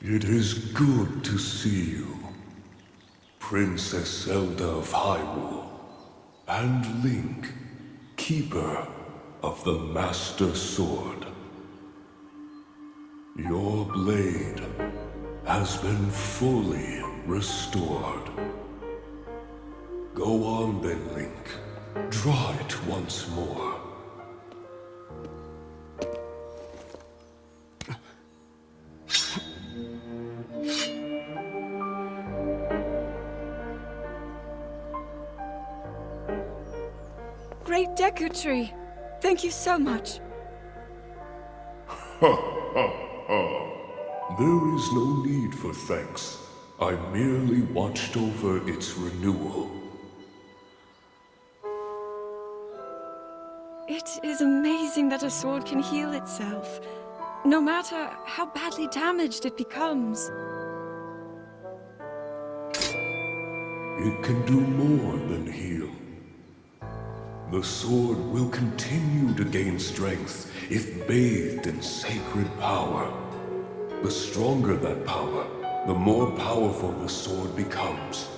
It is good to see you, Princess Zelda of Hyrule, and Link, Keeper of the Master Sword. Your blade has been fully restored. Go on then, Link. Draw it once more. Great Deku Tree! Thank you so much. Ha ha ha. There is no need for thanks. I merely watched over its renewal. It is amazing that a sword can heal itself, no matter how badly damaged it becomes. It can do more than heal. The sword will continue to gain strength if bathed in sacred power. The stronger that power, the more powerful the sword becomes.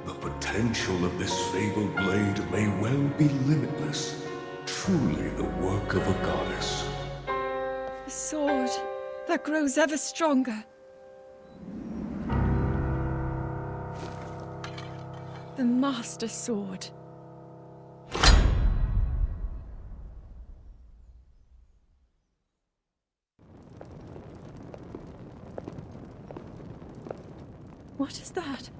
The potential of this fabled blade may well be limitless. Truly the work of a goddess. A sword that grows ever stronger. The Master Sword. What is that?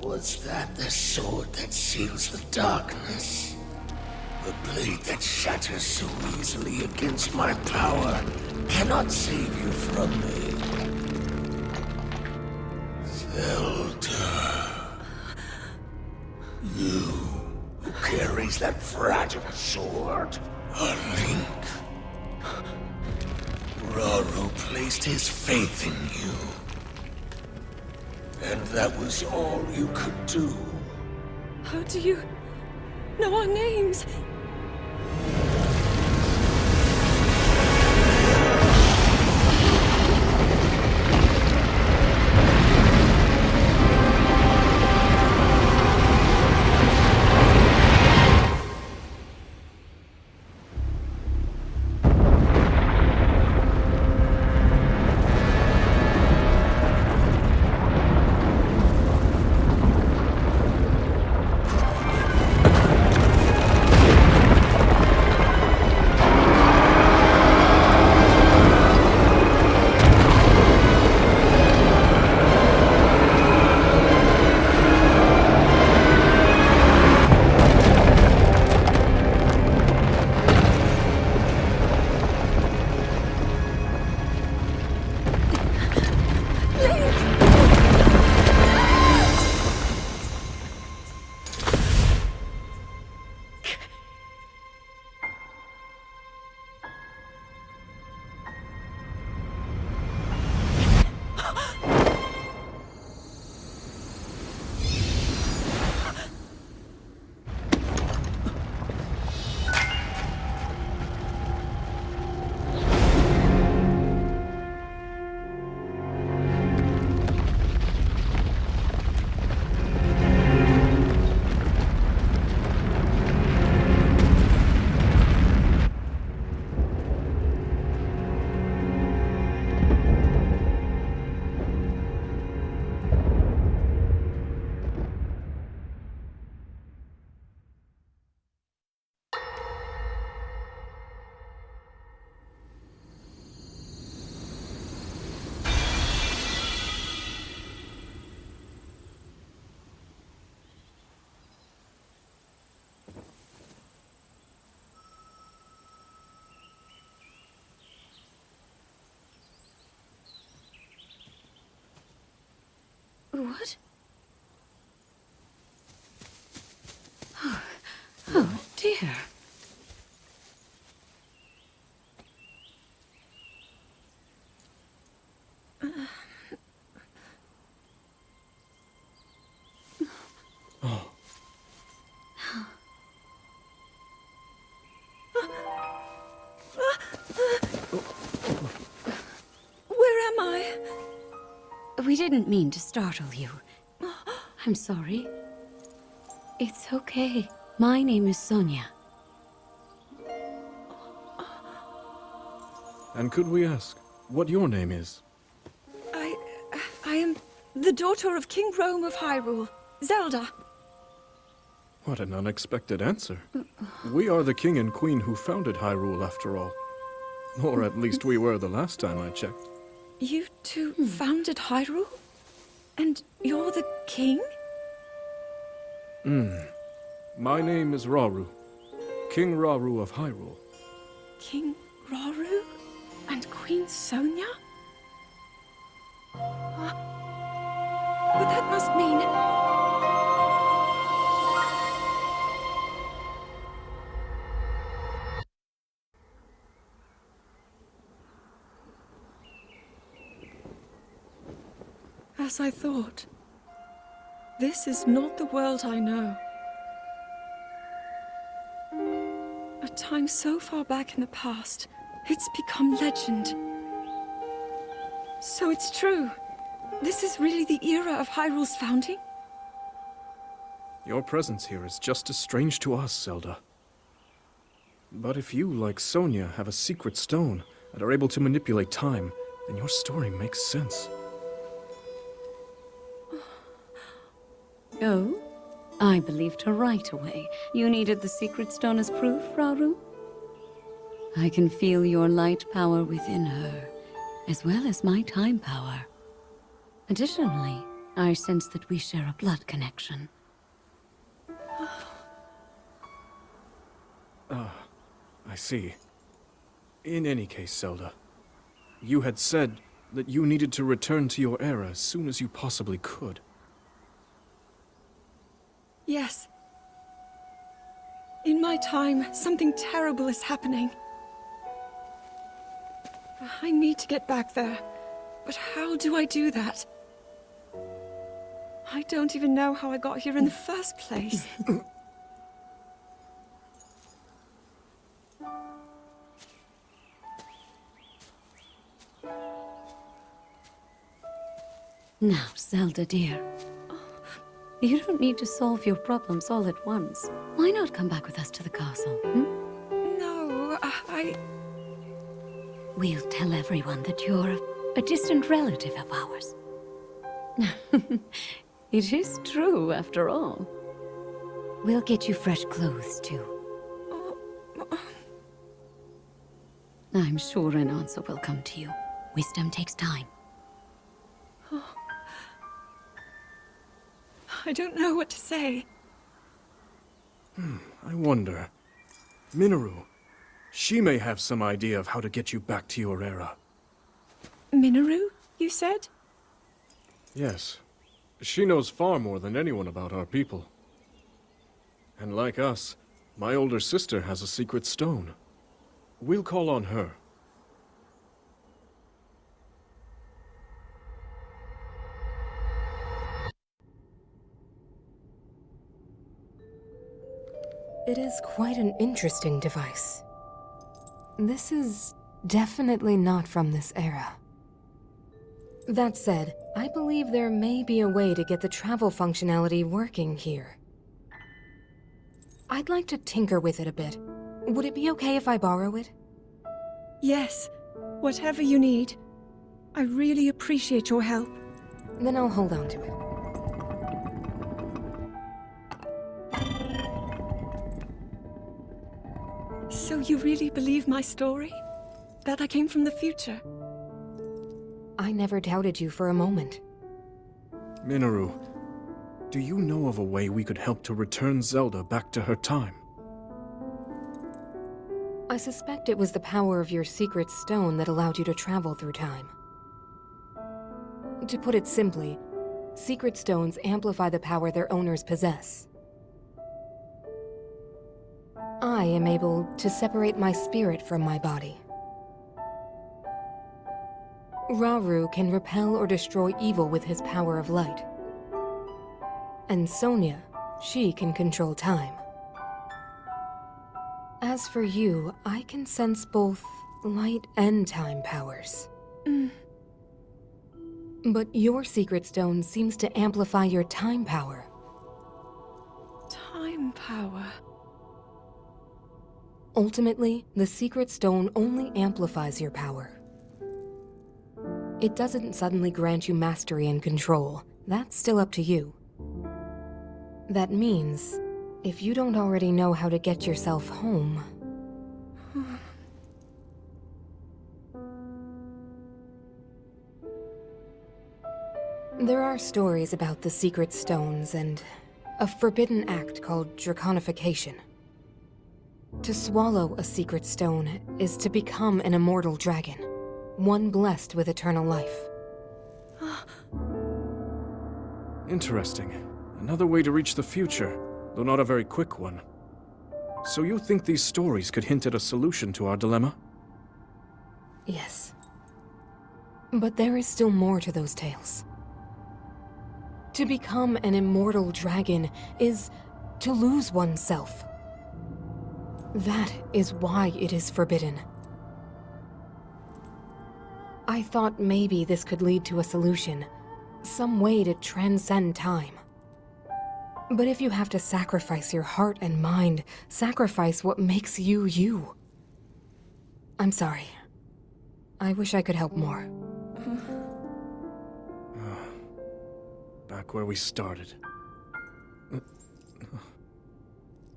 Was that the sword that seals the darkness? The blade that shatters so easily against my power cannot save you from me. Zelda. You who carries that fragile sword. A Link. Rauru placed his faith in you. And that was all you could do. How do you know our names? What? Oh dear. Where am I? We didn't mean to startle you. I'm sorry. It's okay. My name is Sonia. And could we ask what your name is? I am the daughter of King Rome of Hyrule, Zelda. What an unexpected answer. We are the king and queen who founded Hyrule, after all. Or at least we were the last time I checked. You two founded Hyrule? And you're the king? My name is Rauru, King Rauru of Hyrule. King Rauru? And Queen Sonia? But that must mean... As I thought. This is not the world I know. A time so far back in the past, it's become legend. So it's true. This is really the era of Hyrule's founding? Your presence here is just as strange to us, Zelda. But if you, like Sonia, have a secret stone and are able to manipulate time, then your story makes sense. Oh? I believed her right away. You needed the secret stone as proof, Rauru? I can feel your light power within her, as well as my time power. Additionally, I sense that we share a blood connection. I see. In any case, Zelda, you had said that you needed to return to your era as soon as you possibly could. Yes. In my time, something terrible is happening. I need to get back there. But how do I do that? I don't even know how I got here in the first place. Now, Zelda dear. You don't need to solve your problems all at once. Why not come back with us to the castle, No, We'll tell everyone that you're a distant relative of ours. It is true, after all. We'll get you fresh clothes, too. I'm sure an answer will come to you. Wisdom takes time. I don't know what to say. I wonder. Minoru, she may have some idea of how to get you back to your era. Minoru, you said? Yes. She knows far more than anyone about our people. And like us, my older sister has a secret stone. We'll call on her. It is quite an interesting device. This is definitely not from this era. That said, I believe there may be a way to get the travel functionality working here. I'd like to tinker with it a bit. Would it be okay if I borrow it? Yes. Whatever you need. I really appreciate your help. Then I'll hold on to it. So you really believe my story? That I came from the future? I never doubted you for a moment. Minoru, do you know of a way we could help to return Zelda back to her time? I suspect it was the power of your secret stone that allowed you to travel through time. To put it simply, secret stones amplify the power their owners possess. I am able to separate my spirit from my body. Rauru can repel or destroy evil with his power of light. And Sonia, she can control time. As for you, I can sense both light and time powers. But your secret stone seems to amplify your time power. Time power. Ultimately, the secret stone only amplifies your power. It doesn't suddenly grant you mastery and control. That's still up to you. That means, if you don't already know how to get yourself home... There are stories about the secret stones and a forbidden act called draconification. To swallow a secret stone is to become an immortal dragon, one blessed with eternal life. Interesting. Another way to reach the future, though not a very quick one. So you think these stories could hint at a solution to our dilemma? Yes. But there is still more to those tales. To become an immortal dragon is to lose oneself. That is why it is forbidden. I thought maybe this could lead to a solution, some way to transcend time. But if you have to sacrifice your heart and mind, sacrifice what makes you you. I'm sorry. I wish I could help more. Back where we started.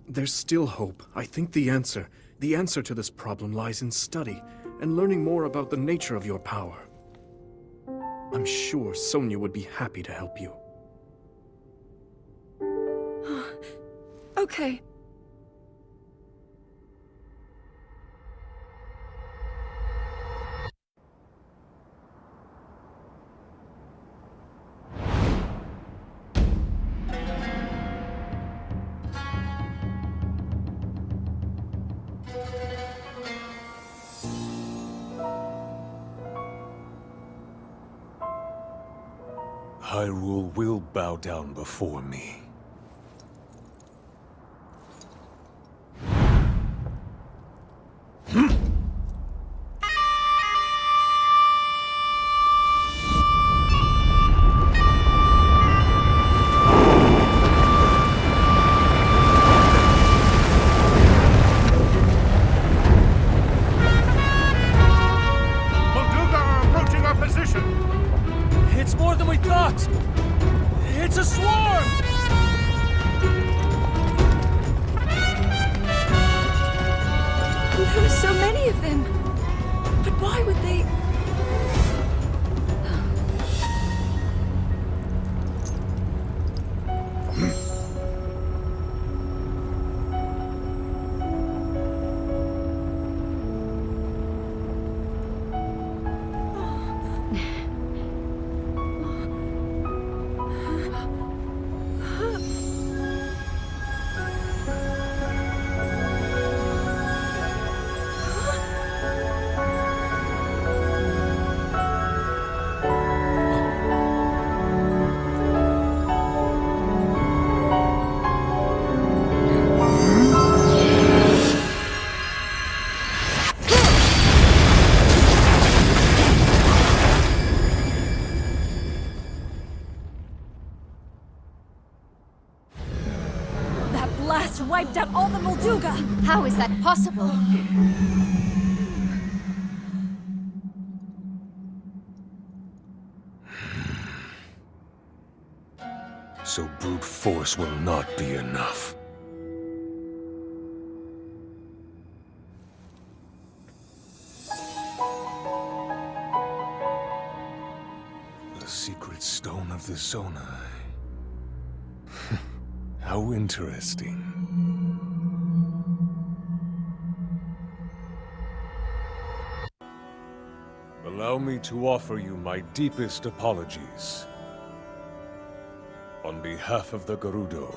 There's still hope. I think the answer to this problem lies in study and learning more about the nature of your power. I'm sure Sonia would be happy to help you. Okay. Hyrule will bow down before me. Molduga are approaching our position! It's more than we thought! It's a swarm! There are so many of them. But why would they... blast wiped out all the Molduga! How is that possible? So brute force will not be enough. The secret stone of the Zonai. How interesting. Allow me to offer you my deepest apologies. on behalf of the Gerudo,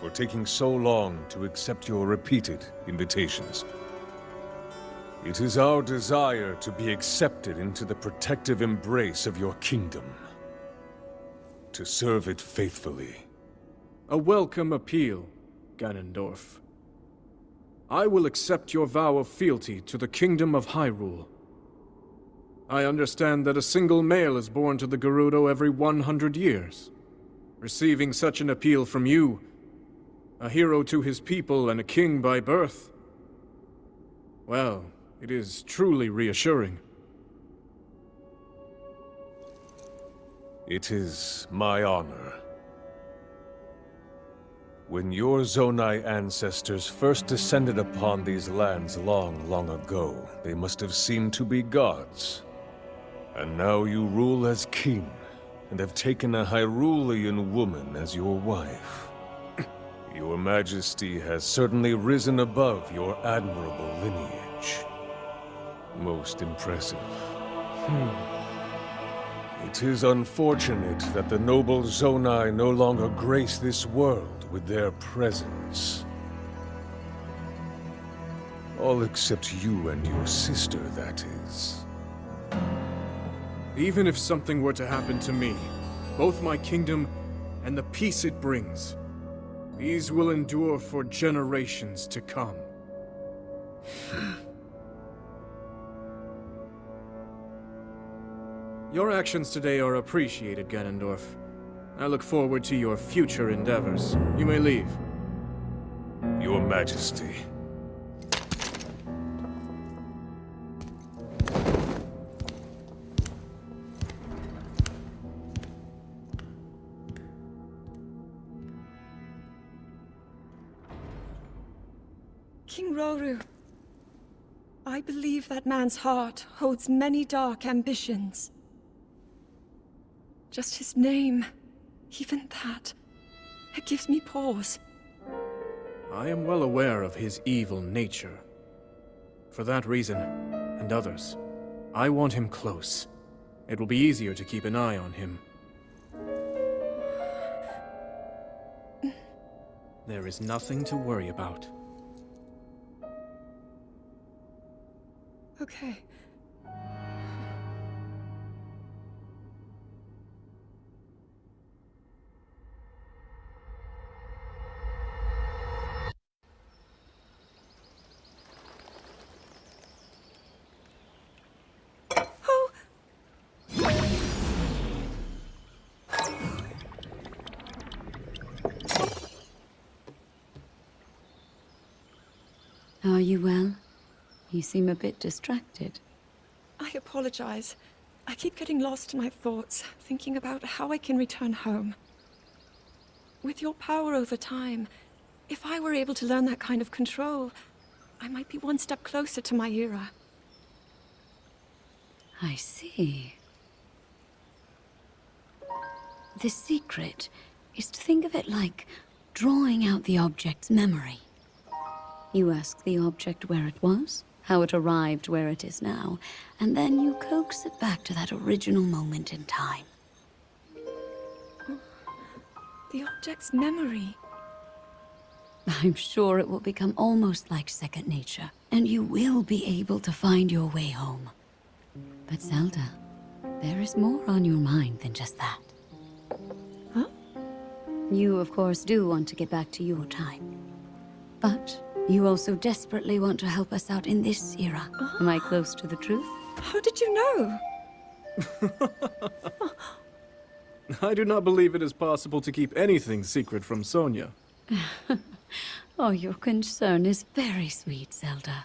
for taking so long to accept your repeated invitations. It is our desire to be accepted into the protective embrace of your kingdom, to serve it faithfully. A welcome appeal, Ganondorf. I will accept your vow of fealty to the Kingdom of Hyrule. I understand that a single male is born to the Gerudo every 100 years. Receiving such an appeal from you, a hero to his people and a king by birth, well, it is truly reassuring. It is my honor. When your Zonai ancestors first descended upon these lands long, long ago, they must have seemed to be gods. And now you rule as king, and have taken a Hyrulean woman as your wife. Your Majesty has certainly risen above your admirable lineage. Most impressive. It is unfortunate that the noble Zonai no longer grace this world with their presence. All except you and your sister, that is. Even if something were to happen to me, both my kingdom and the peace it brings, these will endure for generations to come. Your actions today are appreciated, Ganondorf. I look forward to your future endeavors. You may leave. Your Majesty. King Roru, I believe that man's heart holds many dark ambitions. Just his name, even that, it gives me pause. I am well aware of his evil nature. For that reason, and others, I want him close. It will be easier to keep an eye on him. There is nothing to worry about. Okay. Oh! Are you well? You seem a bit distracted. I apologize. I keep getting lost in my thoughts, thinking about how I can return home. With your power over time, if I were able to learn that kind of control, I might be one step closer to my era. I see. The secret is to think of it like drawing out the object's memory. You ask the object where it was, how it arrived where it is now, and then you coax it back to that original moment in time. The object's memory. I'm sure it will become almost like second nature, and you will be able to find your way home. But Zelda, there is more on your mind than just that. Huh? You, of course, do want to get back to your time. But you also desperately want to help us out in this era. Am I close to the truth? How did you know? I do not believe it is possible to keep anything secret from Sonia. Oh, your concern is very sweet, Zelda.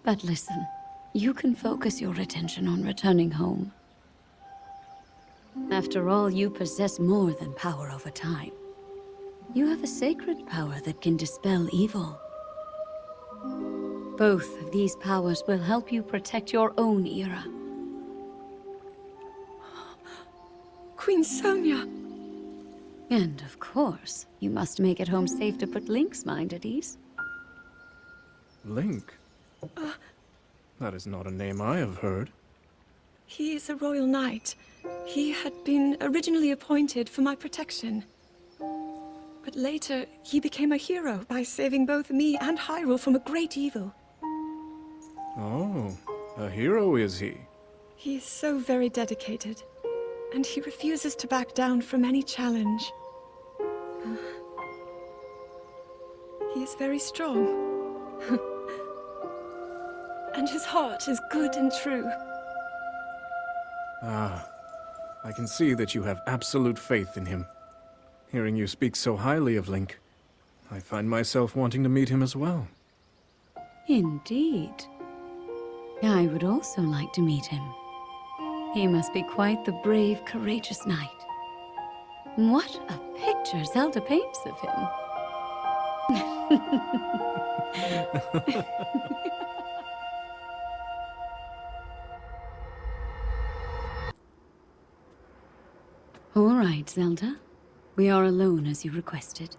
But listen, you can focus your attention on returning home. After all, you possess more than power over time. You have a sacred power that can dispel evil. Both of these powers will help you protect your own era. Queen Sonia! And of course, you must make it home safe to put Link's mind at ease. Link? That is not a name I have heard. He is a royal knight. He had been originally appointed for my protection. But later, he became a hero by saving both me and Hyrule from a great evil. Oh, a hero is he? He is so very dedicated, and he refuses to back down from any challenge. He is very strong. And his heart is good and true. Ah, I can see that you have absolute faith in him. Hearing you speak so highly of Link, I find myself wanting to meet him as well. Indeed. I would also like to meet him. He must be quite the brave, courageous knight. What a picture Zelda paints of him. All right, Zelda. We are alone as you requested.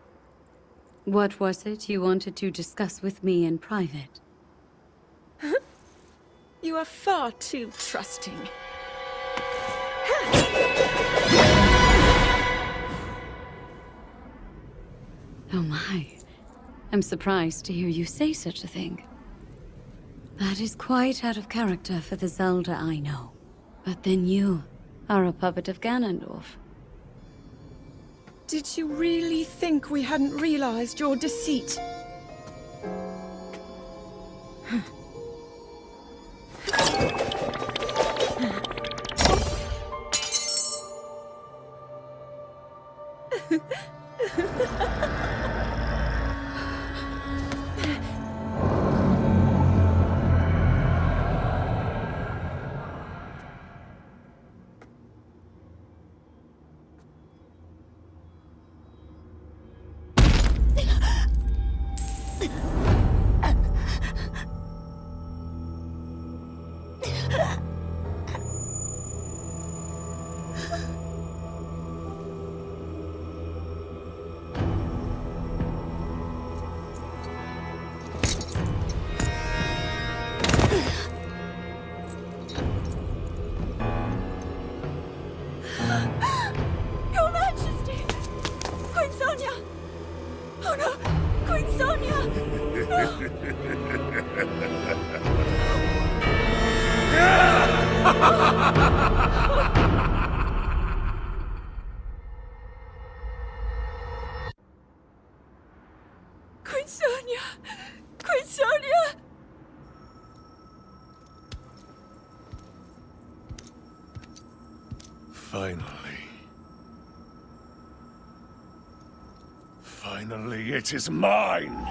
What was it you wanted to discuss with me in private? You are far too trusting. Oh my. I'm surprised to hear you say such a thing. That is quite out of character for the Zelda I know. But then you are a puppet of Ganondorf. Did you really think we hadn't realized your deceit? Your Majesty! Queen Sonia! Oh no! Queen Sonia! Queen Sonia! Queen Sonia! Finally, it is mine!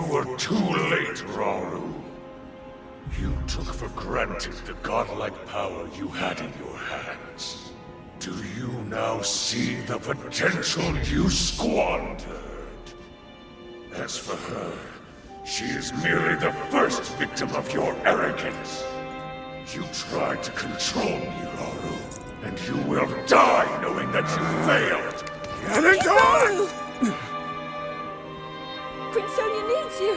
were too late, Rauru. You took for granted the godlike power you had in your hands. Do you now see the potential you squandered? As for her, she is merely the first victim of your arrogance. You tried to control me, Rauru, and you will die knowing that you failed. Get it done! Queen Sonia needs you!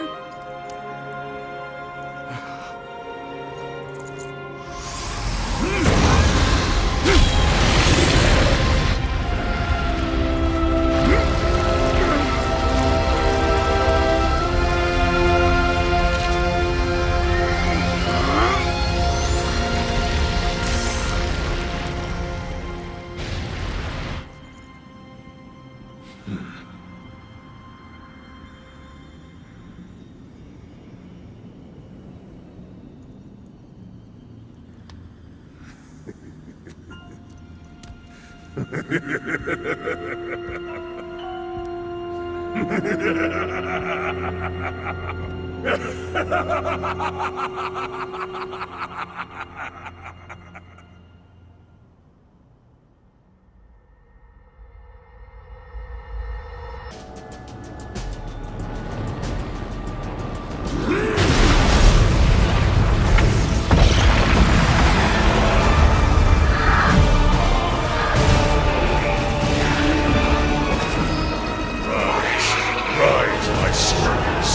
Rise, my sons.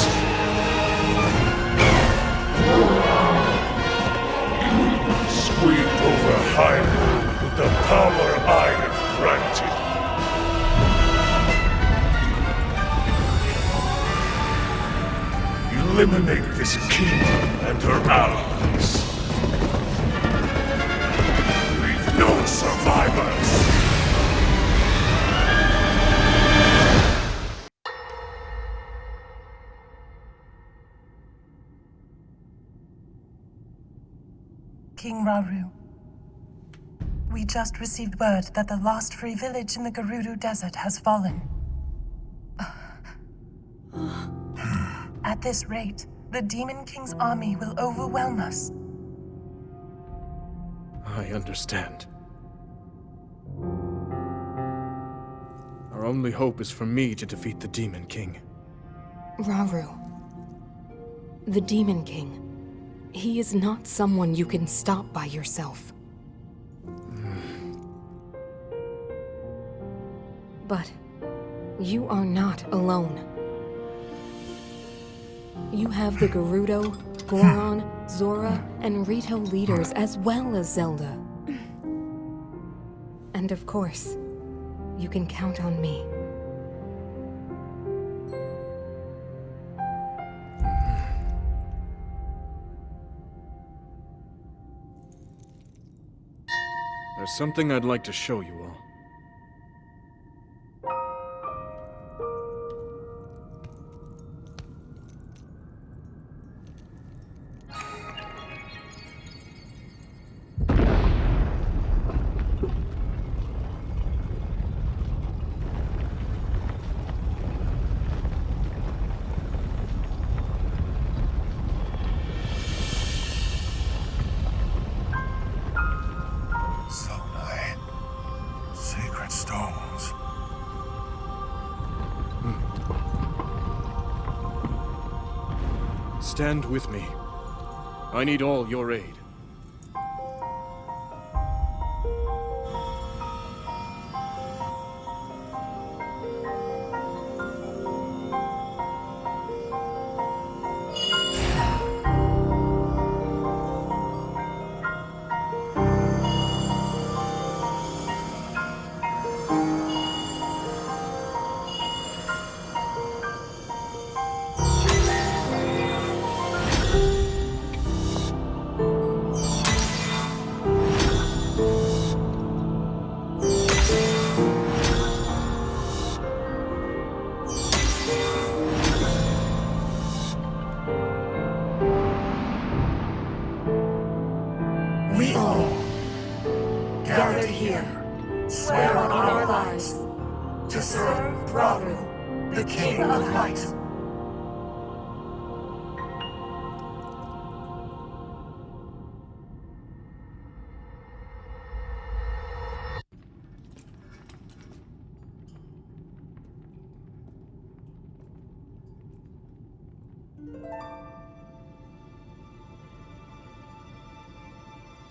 Sweep over Hyrule with the power I have granted. Eliminate this kingdom and her allies. Leave no survivors. King Rauru, we just received word that the last free village in the Gerudo Desert has fallen. At this rate, the Demon King's army will overwhelm us. I understand. Our only hope is for me to defeat the Demon King. Rauru. The Demon King. He is not someone you can stop by yourself. But you are not alone. You have the Gerudo, Goron, Zora, and Rito leaders as well as Zelda. And of course, you can count on me. There's something I'd like to show you all. Sacred stones. Stand with me. I need all your aid.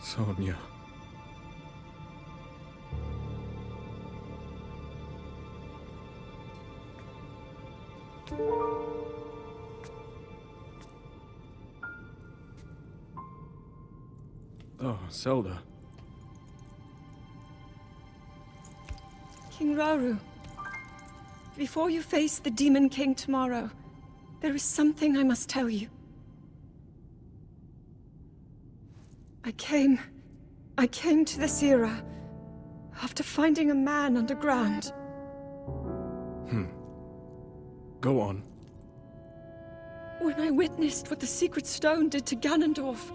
Sonia. Oh, Zelda. King Rauru, before you face the Demon King tomorrow, there is something I must tell you. I came to this era after finding a man underground. Go on. When I witnessed what the Secret Stone did to Ganondorf,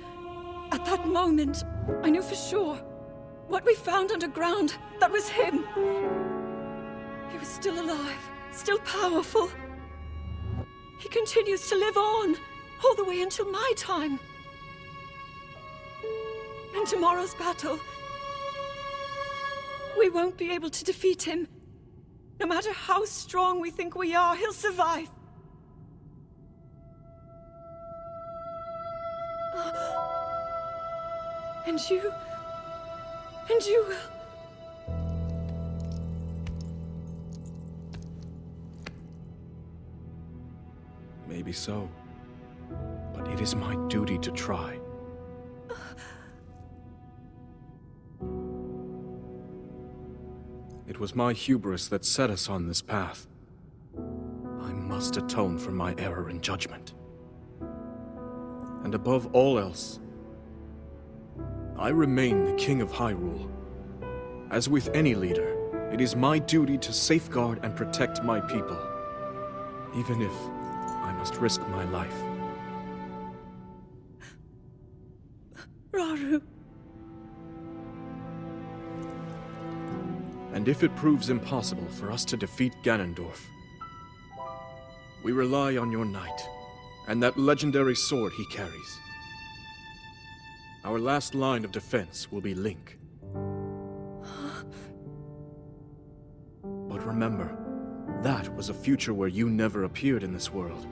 at that moment, I knew for sure what we found underground, that was him. He was still alive, still powerful. He continues to live on, all the way until my time. In tomorrow's battle, we won't be able to defeat him. No matter how strong we think we are, he'll survive. And you will. Maybe so. But it is my duty to try. It was my hubris that set us on this path. I must atone for my error in judgment. And above all else, I remain the King of Hyrule. As with any leader, it is my duty to safeguard and protect my people, even if I must risk my life. Rauru. And if it proves impossible for us to defeat Ganondorf, we rely on your knight, and that legendary sword he carries. Our last line of defense will be Link. But remember, that was a future where you never appeared in this world.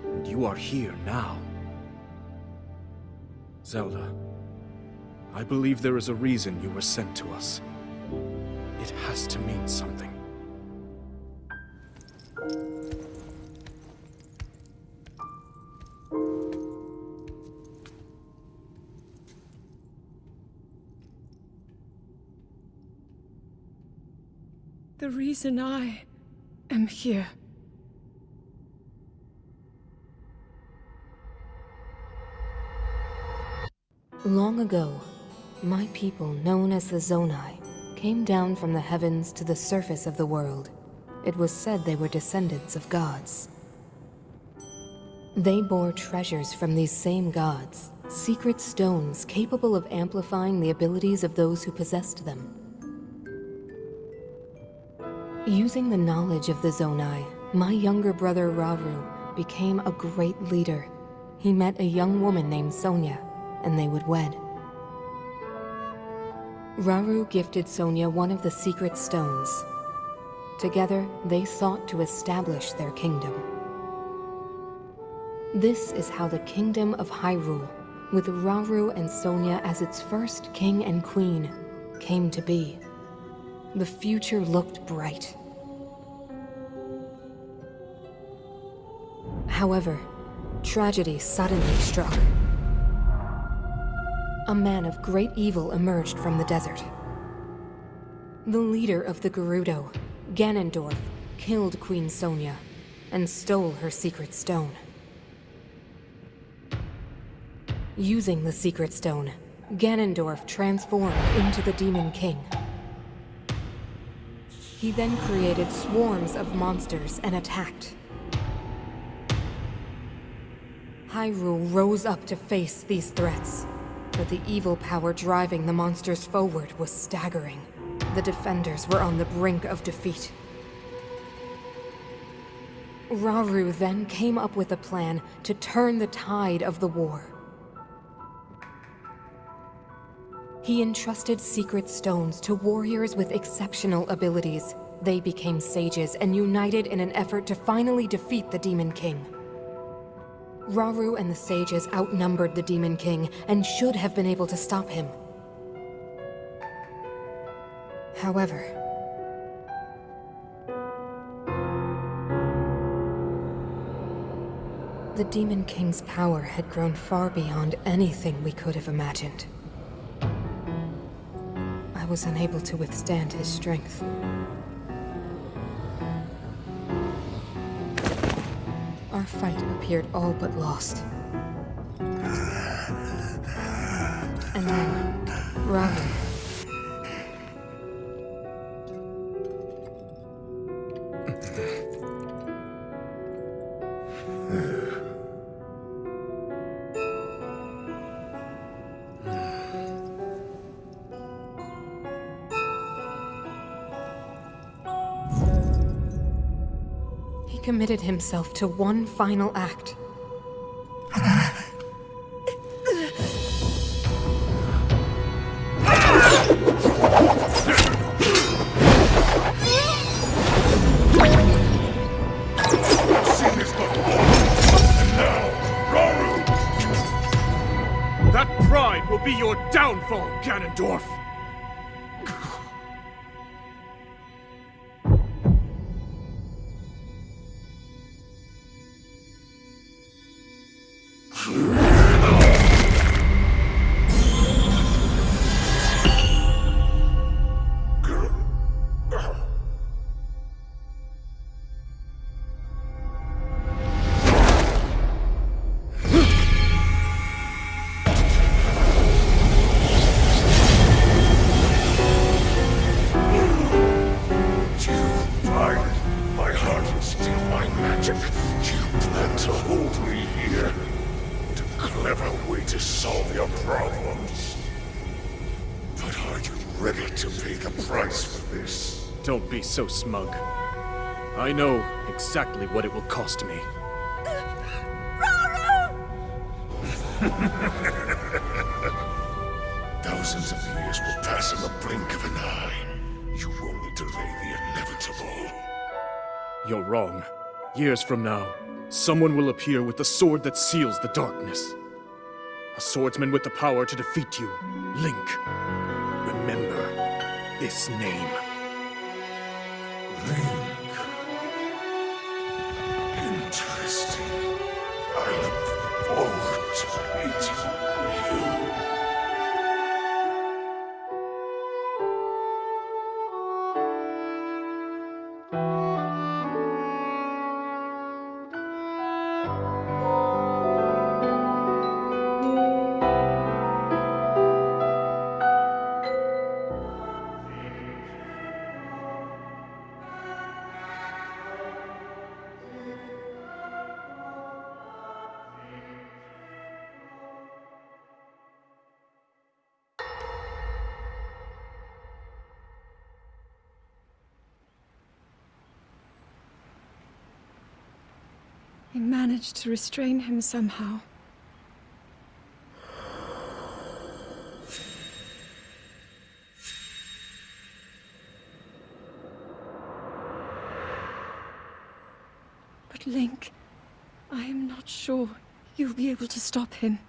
And you are here now. Zelda, I believe there is a reason you were sent to us. It has to mean something. The reason I am here. Long ago, my people, known as the Zonai, came down from the heavens to the surface of the world. It was said they were descendants of gods. They bore treasures from these same gods, secret stones capable of amplifying the abilities of those who possessed them. Using the knowledge of the Zonai, my younger brother Rauru became a great leader. He met a young woman named Sonia, and they would wed. Rauru gifted Sonia one of the secret stones. Together, they sought to establish their kingdom. This is how the Kingdom of Hyrule, with Rauru and Sonia as its first king and queen, came to be. The future looked bright. However, tragedy suddenly struck. A man of great evil emerged from the desert. The leader of the Gerudo, Ganondorf, killed Queen Sonia and stole her secret stone. Using the secret stone, Ganondorf transformed into the Demon King. He then created swarms of monsters and attacked. Hyrule rose up to face these threats, but the evil power driving the monsters forward was staggering. The defenders were on the brink of defeat. Rauru then came up with a plan to turn the tide of the war. He entrusted secret stones to warriors with exceptional abilities. They became sages and united in an effort to finally defeat the Demon King. Rauru and the sages outnumbered the Demon King and should have been able to stop him. However, the Demon King's power had grown far beyond anything we could have imagined. I was unable to withstand his strength. Our fight appeared all but lost. And then, Rauru. He committed himself to one final act. That pride will be your downfall, Ganondorf! Don't be so smug. I know exactly what it will cost me. Thousands of years will pass in the blink of an eye. You only delay the inevitable. You're wrong. Years from now, someone will appear with the sword that seals the darkness. A swordsman with the power to defeat you. Link. Remember this name. Link. Interesting. I look forward to meeting you. I managed to restrain him somehow. But Link, I am not sure you'll be able to stop him.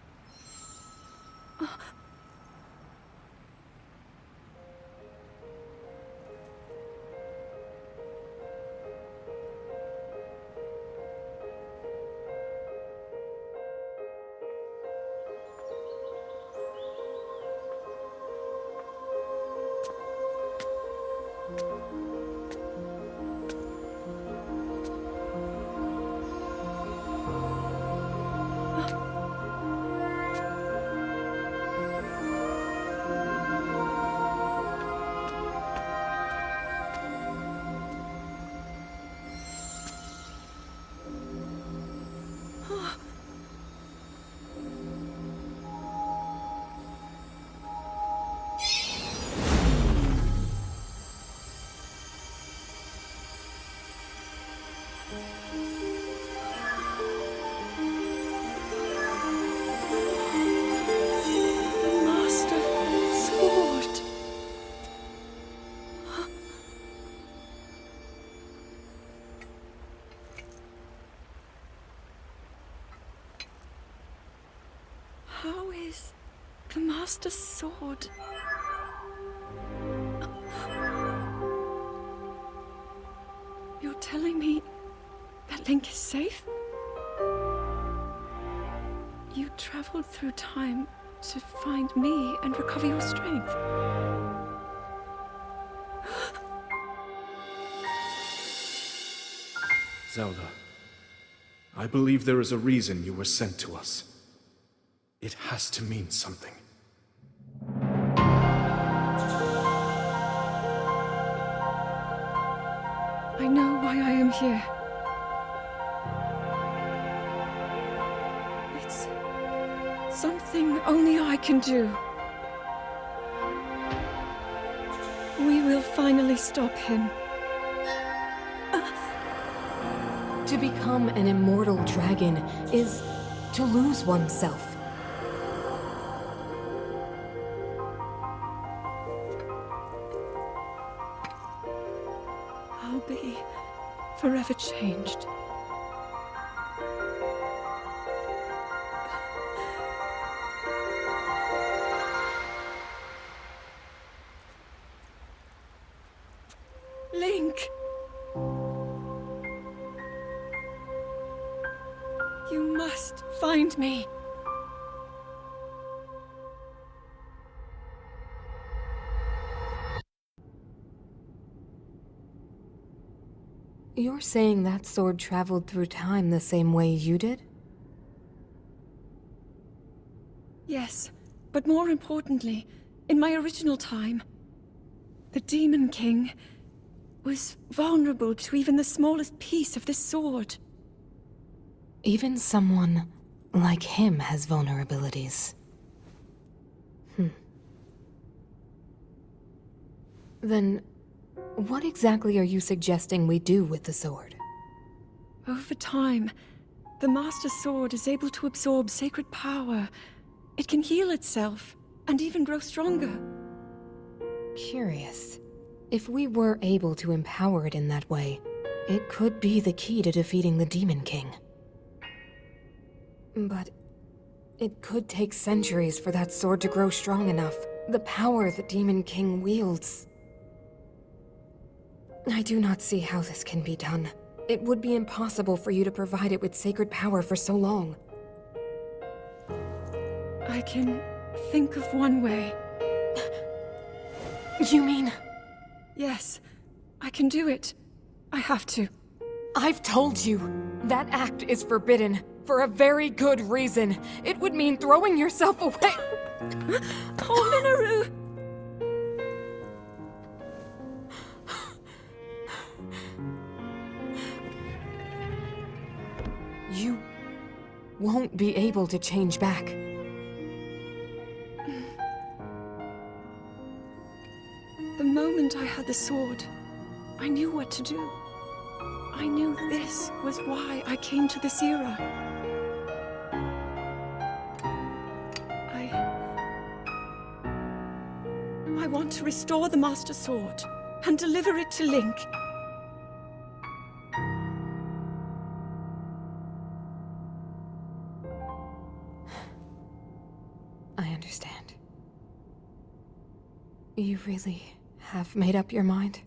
How is the Master Sword? You're telling me that Link is safe? You traveled through time to find me and recover your strength. Zelda, I believe there is a reason you were sent to us. It has to mean something. I know why I am here. It's something only I can do. We will finally stop him. To become an immortal dragon is to lose oneself. I'll be forever changed. Link! You must find me. You're saying that sword traveled through time the same way you did? Yes, but more importantly, in my original time, the Demon King was vulnerable to even the smallest piece of this sword. Even someone like him has vulnerabilities. Then, what exactly are you suggesting we do with the sword? Over time, the Master Sword is able to absorb sacred power. It can heal itself, and even grow stronger. Curious. If we were able to empower it in that way, it could be the key to defeating the Demon King. But it could take centuries for that sword to grow strong enough. The power the Demon King wields. I do not see how this can be done. It would be impossible for you to provide it with sacred power for so long. I can think of one way. You mean? Yes, I can do it. I have to. I've told you, that act is forbidden for a very good reason. It would mean throwing yourself away. Oh, Minoru! You won't be able to change back. The moment I had the sword, I knew what to do. I knew this was why I came to this era. I want to restore the Master Sword and deliver it to Link. I understand. You really have made up your mind?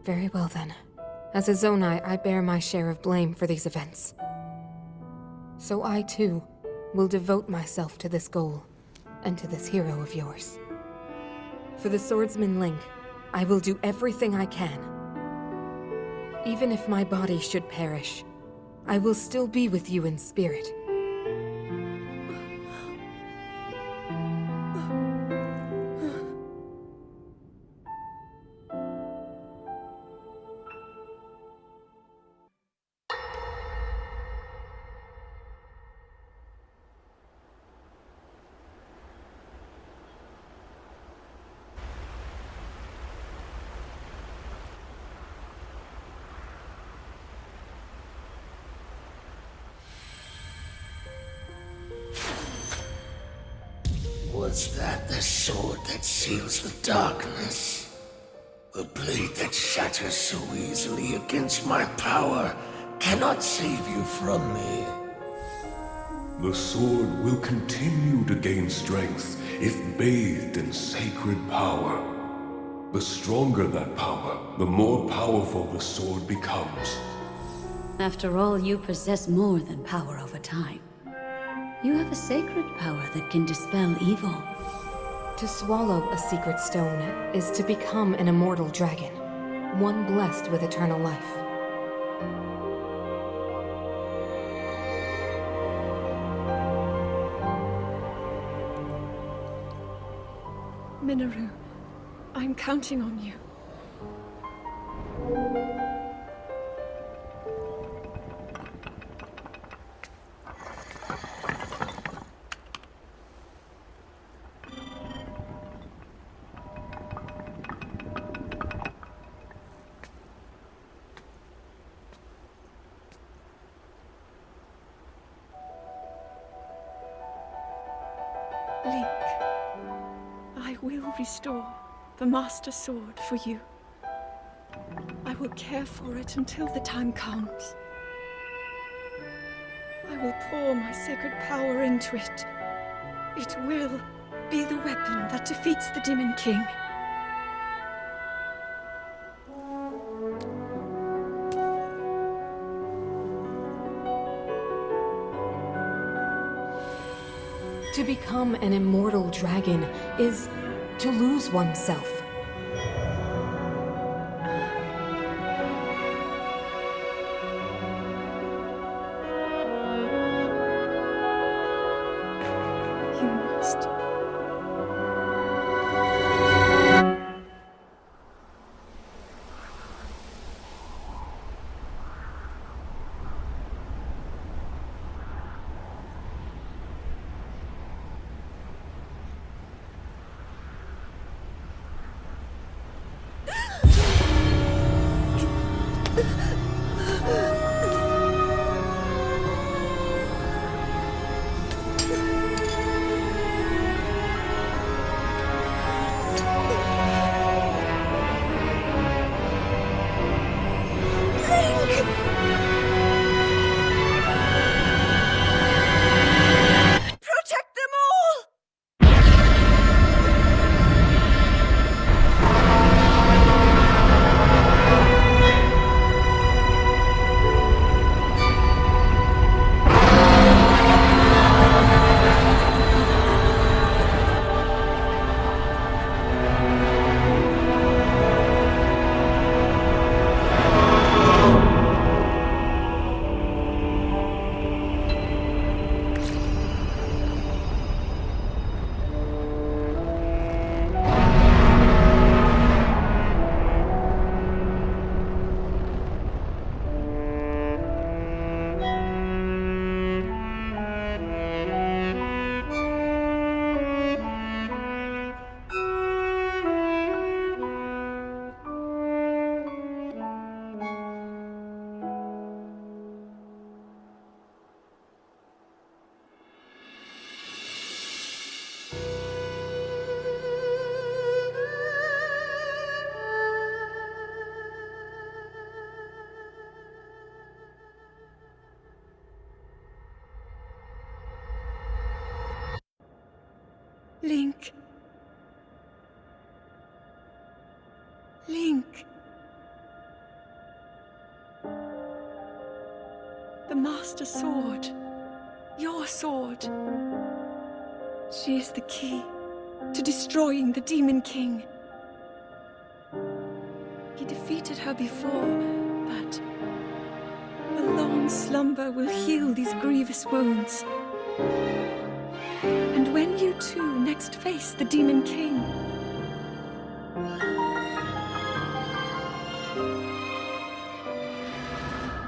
Very well then. As a Zonai, I bear my share of blame for these events. So I too will devote myself to this goal, and to this hero of yours. For the swordsman Link, I will do everything I can. Even if my body should perish, I will still be with you in spirit. Was that the sword that seals the darkness? A blade that shatters so easily against my power cannot save you from me. The sword will continue to gain strength if bathed in sacred power. The stronger that power, the more powerful the sword becomes. After all, you possess more than power over time. You have a sacred power that can dispel evil. To swallow a secret stone is to become an immortal dragon, one blessed with eternal life. Minoru, I'm counting on you. Link, I will restore the Master Sword for you. I will care for it until the time comes. I will pour my sacred power into it. It will be the weapon that defeats the Demon King. To become an immortal dragon is to lose oneself. You must. Protect them all! Link. Link. The Master Sword. Your sword. She is the key to destroying the Demon King. He defeated her before, but a long slumber will heal these grievous wounds. And when you two next face the Demon King,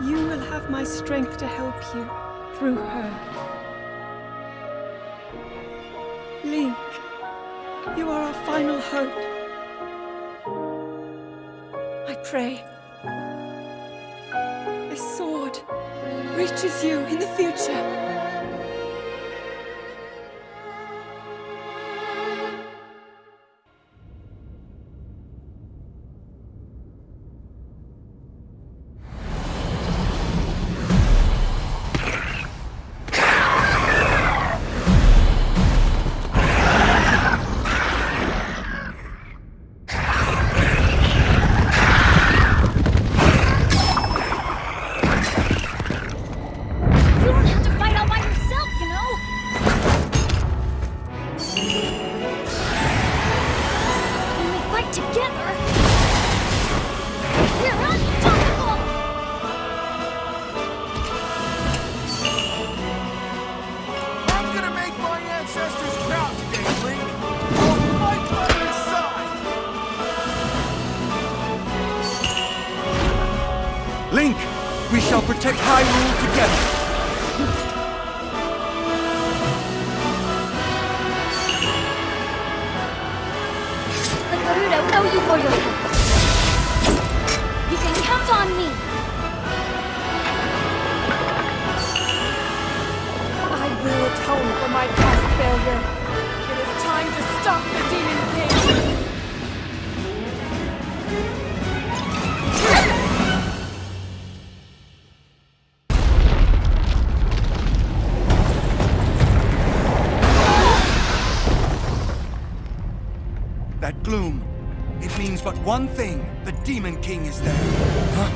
you will have my strength to help you through her. Link, you are our final hope. I pray this sword reaches you in the future. Link, we shall protect Hyrule together. The Gerudo owe you for your help. You can count on me. I will atone for my past failure. It is time to stop the Demon King. That gloom, it means but one thing. The Demon King is there. Huh?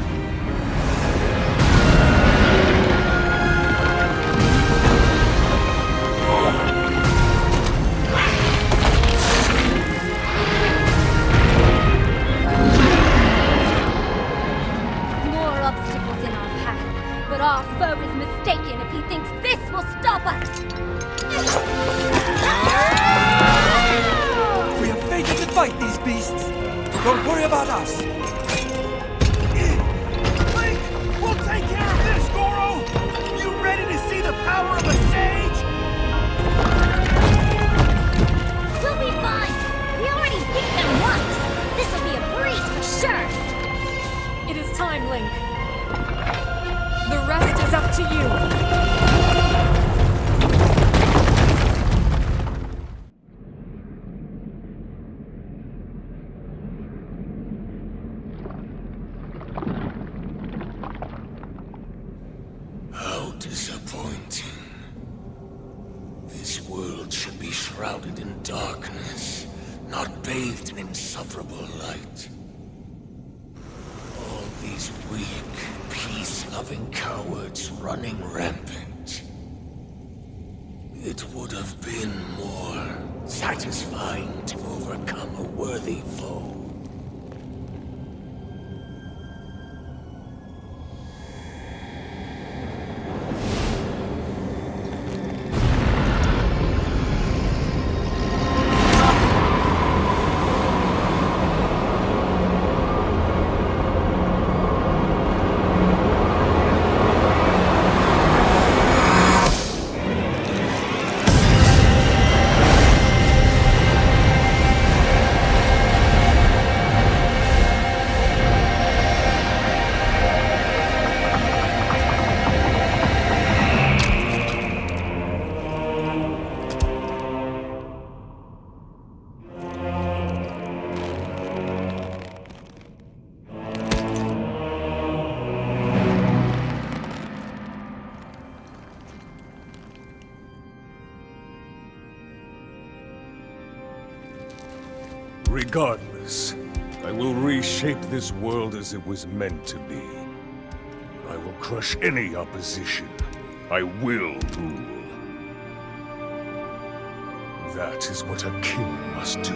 More obstacles in our path, but our foe is mistaken if he thinks this will stop us. We have fated to fight these beasts. Don't worry about us. Link, we'll take care of this, Goro! You ready to see the power of a sage? We'll be fine. We already beat them once. This'll be a breeze for sure. It is time, Link. The rest is up to you. How disappointing. This world should be shrouded in darkness, not bathed in insufferable light. All these weak, peace-loving cowards running rampant. It would have been more satisfying to overcome a worthy foe. Regardless, I will reshape this world as it was meant to be. I will crush any opposition. I will rule. That is what a king must do.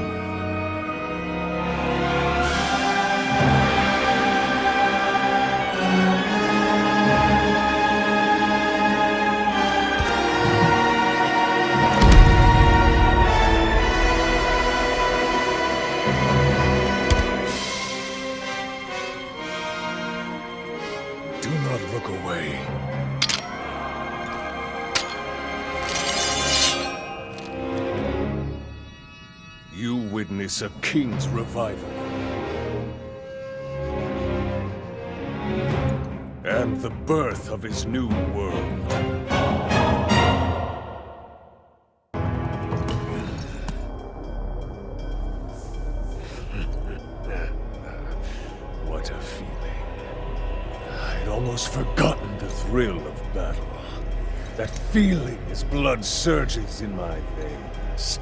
Do not look away. You witness a king's revival. And the birth of his new world. What a feeling. I'd almost forgotten the thrill of battle. That feeling as blood surges in my veins.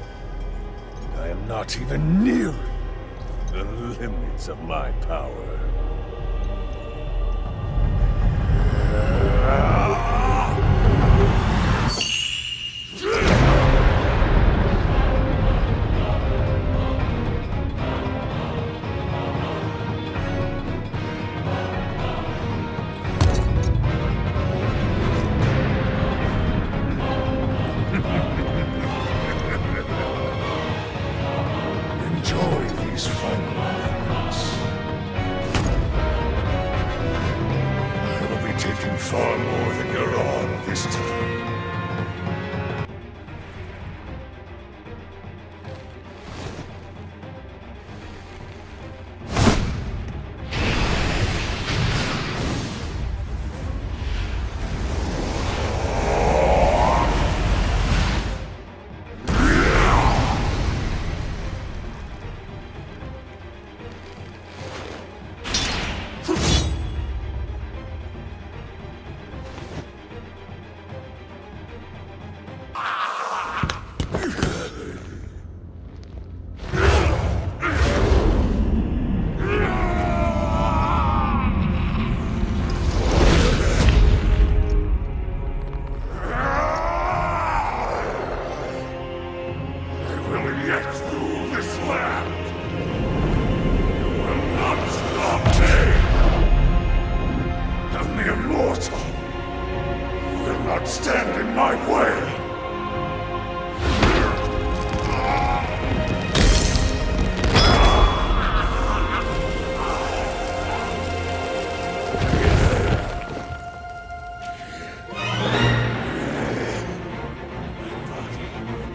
And I am not even nearing the limits of my power. Enjoy these final moments. far more than you're on this time. Stand in my way!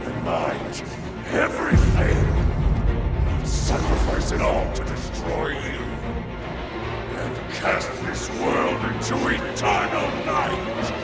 And mind, everything! I'll sacrifice it all to destroy you! And cast this world into eternal night!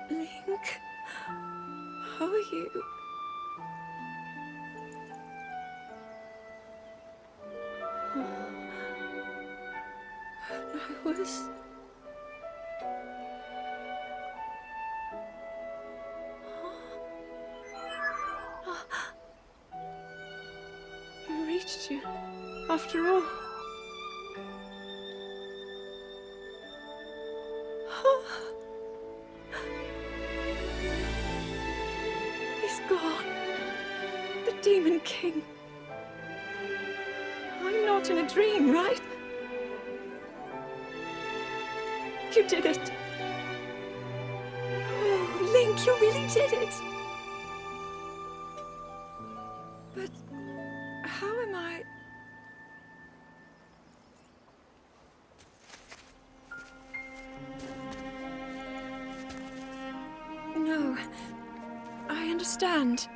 Link, how are you? I was... I reached you, after all. He's gone. The Demon King. I'm not in a dream, right? You did it. Oh, Link, you really did it. But how am I... understand.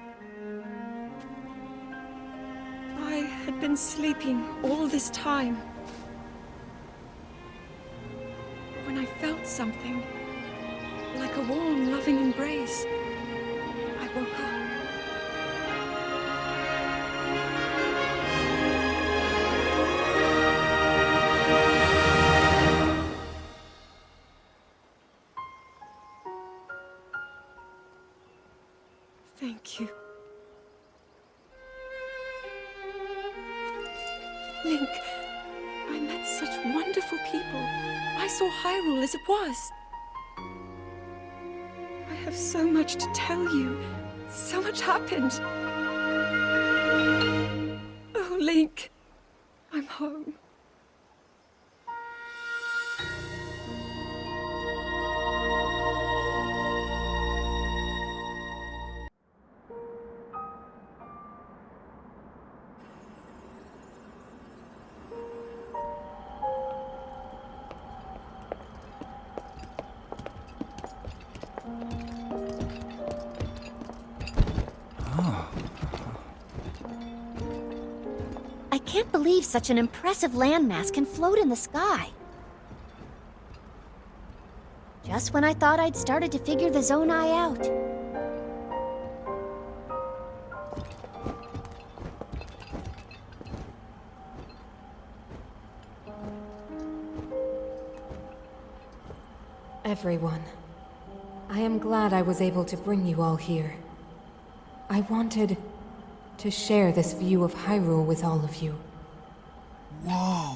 I had been sleeping all this time. When I felt something, like a warm, loving embrace, I woke up. Thank you. Link, I met such wonderful people. I saw Hyrule as it was. I have so much to tell you. So much happened. Oh, Link, I'm home. I can't believe such an impressive landmass can float in the sky. Just when I thought I'd started to figure the Zonai out. Everyone, I am glad I was able to bring you all here. I wanted to share this view of Hyrule with all of you. Whoa!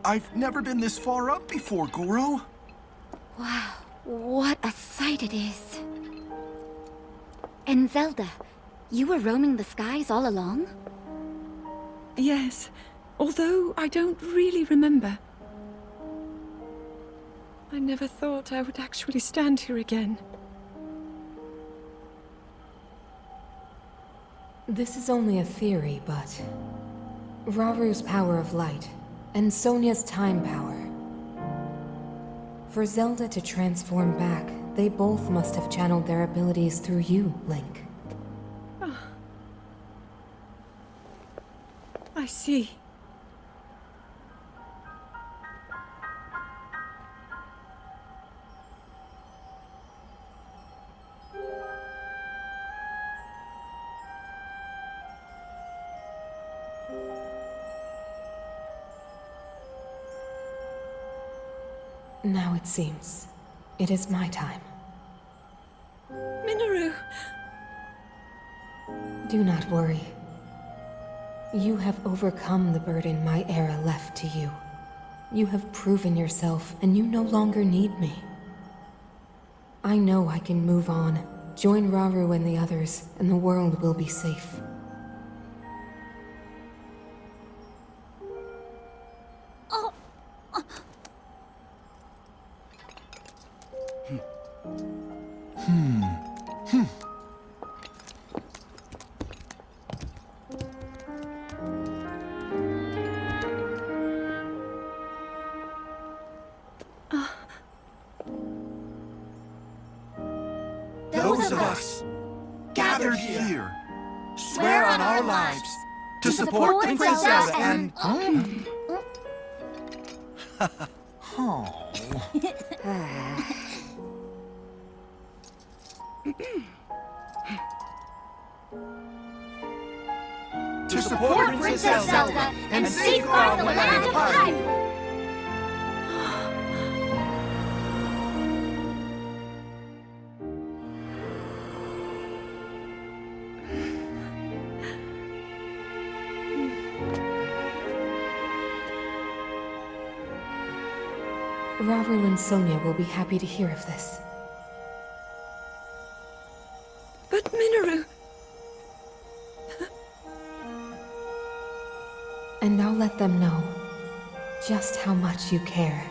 I've never been this far up before, Goro. Wow, what a sight it is. And Zelda, you were roaming the skies all along? Yes, although I don't really remember. I never thought I would actually stand here again. This is only a theory, but Raru's power of light and Sonia's time power. For Zelda to transform back, they both must have channeled their abilities through you, Link. I see. Now it seems it is my time. Minoru! Do not worry. You have overcome the burden my era left to you. You have proven yourself, and you no longer need me. I know I can move on, join Raru and the others, and the world will be safe. Those of us gathered here swear on our lives to support Princess Zelda and... to support Princess Zelda and safeguard the land of Hyrule. Raru and Sonia will be happy to hear of this. But Minoru... And I'll let them know just how much you care.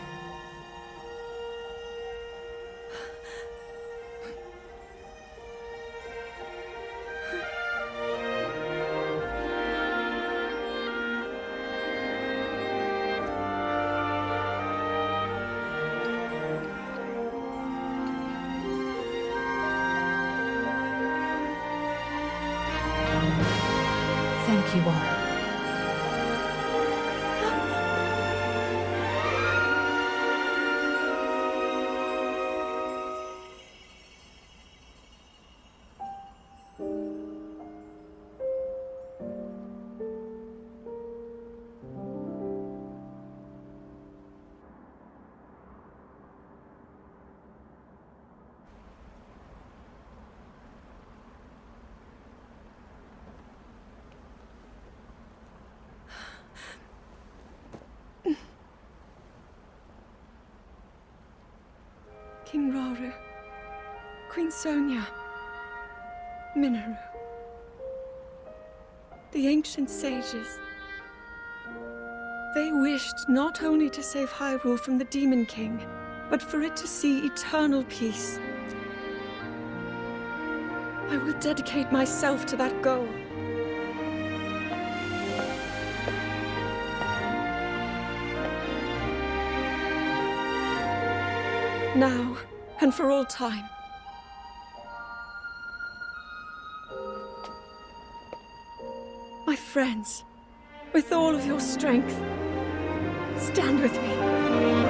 King Rauru, Queen Sonia, Minoru, the ancient sages. They wished not only to save Hyrule from the Demon King, but for it to see eternal peace. I will dedicate myself to that goal. Now, and for all time. My friends, with all of your strength, stand with me.